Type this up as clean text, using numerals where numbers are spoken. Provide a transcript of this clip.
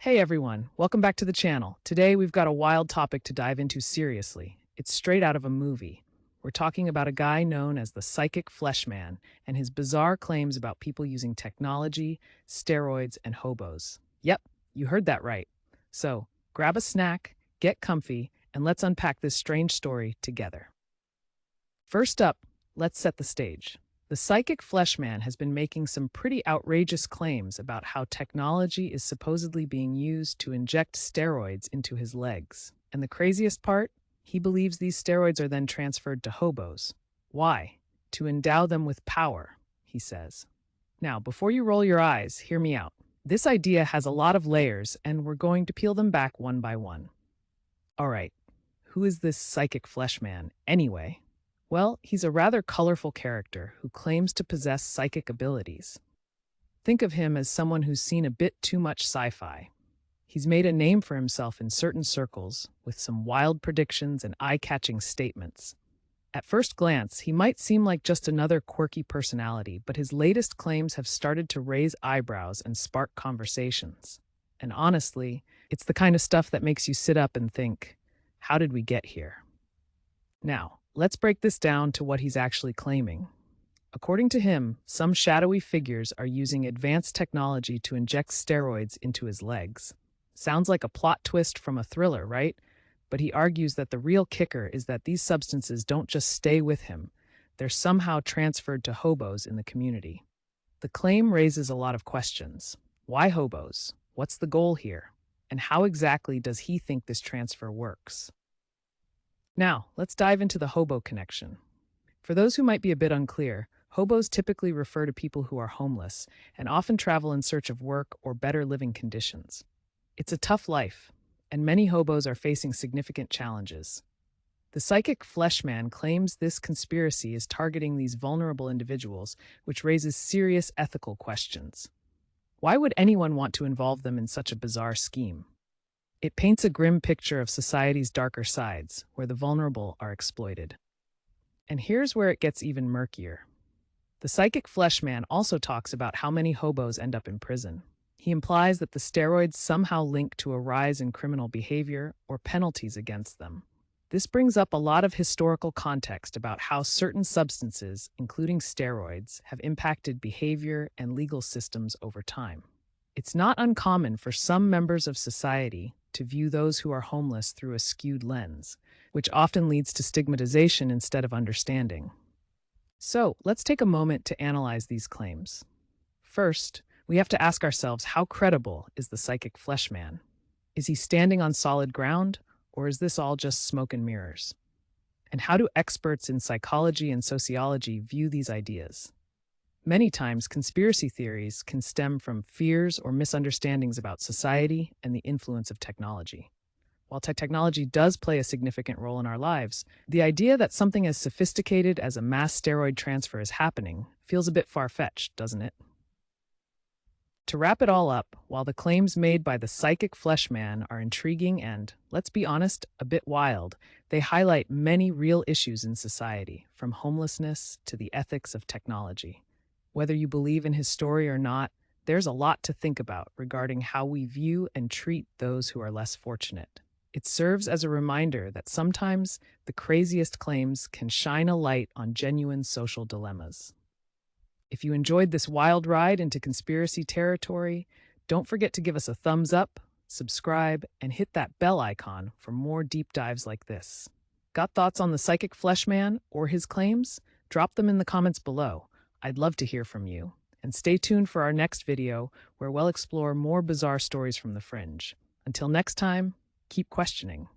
Hey everyone, welcome back to the channel. Today we've got a wild topic to dive into seriously. It's straight out of a movie. We're talking about a guy known as the Psychic Fleshman and his bizarre claims about people using technology, steroids, and hobos. Yep, you heard that right. So grab a snack, get comfy, and let's unpack this strange story together. First up, let's set the stage. The Psychic Fleshman has been making some pretty outrageous claims about how technology is supposedly being used to inject steroids into his legs. And the craziest part? He believes these steroids are then transferred to hobos. Why? To endow them with power, he says. Now, before you roll your eyes, hear me out. This idea has a lot of layers, and we're going to peel them back one by one. All right, who is this Psychic Fleshman anyway? Well, he's a rather colorful character who claims to possess psychic abilities. Think of him as someone who's seen a bit too much sci-fi. He's made a name for himself in certain circles with some wild predictions and eye-catching statements. At first glance, he might seem like just another quirky personality, but his latest claims have started to raise eyebrows and spark conversations. And honestly, it's the kind of stuff that makes you sit up and think, how did we get here? Now, let's break this down to what he's actually claiming. According to him, some shadowy figures are using advanced technology to inject steroids into his legs. Sounds like a plot twist from a thriller, right? But he argues that the real kicker is that these substances don't just stay with him, they're somehow transferred to hobos in the community. The claim raises a lot of questions. Why hobos? What's the goal here? And how exactly does he think this transfer works? Now, let's dive into the hobo connection. For those who might be a bit unclear, hobos typically refer to people who are homeless and often travel in search of work or better living conditions. It's a tough life, and many hobos are facing significant challenges. The Psychic Fleshman claims this conspiracy is targeting these vulnerable individuals, which raises serious ethical questions. Why would anyone want to involve them in such a bizarre scheme? It paints a grim picture of society's darker sides, where the vulnerable are exploited. And here's where it gets even murkier. The Psychic Fleshman also talks about how many hobos end up in prison. He implies that the steroids somehow link to a rise in criminal behavior or penalties against them. This brings up a lot of historical context about how certain substances, including steroids, have impacted behavior and legal systems over time. It's not uncommon for some members of society to view those who are homeless through a skewed lens, which often leads to stigmatization instead of understanding. So, let's take a moment to analyze these claims. First, we have to ask ourselves, how credible is the Psychic Fleshman? Is he standing on solid ground, or is this all just smoke and mirrors? And how do experts in psychology and sociology view these ideas? Many times, conspiracy theories can stem from fears or misunderstandings about society and the influence of technology. While technology does play a significant role in our lives, the idea that something as sophisticated as a mass steroid transfer is happening feels a bit far-fetched, doesn't it? To wrap it all up, while the claims made by the Psychic Fleshman are intriguing and, let's be honest, a bit wild, they highlight many real issues in society, from homelessness to the ethics of technology. Whether you believe in his story or not, there's a lot to think about regarding how we view and treat those who are less fortunate. It serves as a reminder that sometimes the craziest claims can shine a light on genuine social dilemmas. If you enjoyed this wild ride into conspiracy territory, don't forget to give us a thumbs up, subscribe, and hit that bell icon for more deep dives like this. Got thoughts on the Psychic Fleshman or his claims? Drop them in the comments below. I'd love to hear from you. And stay tuned for our next video where we'll explore more bizarre stories from the fringe. Until next time, keep questioning.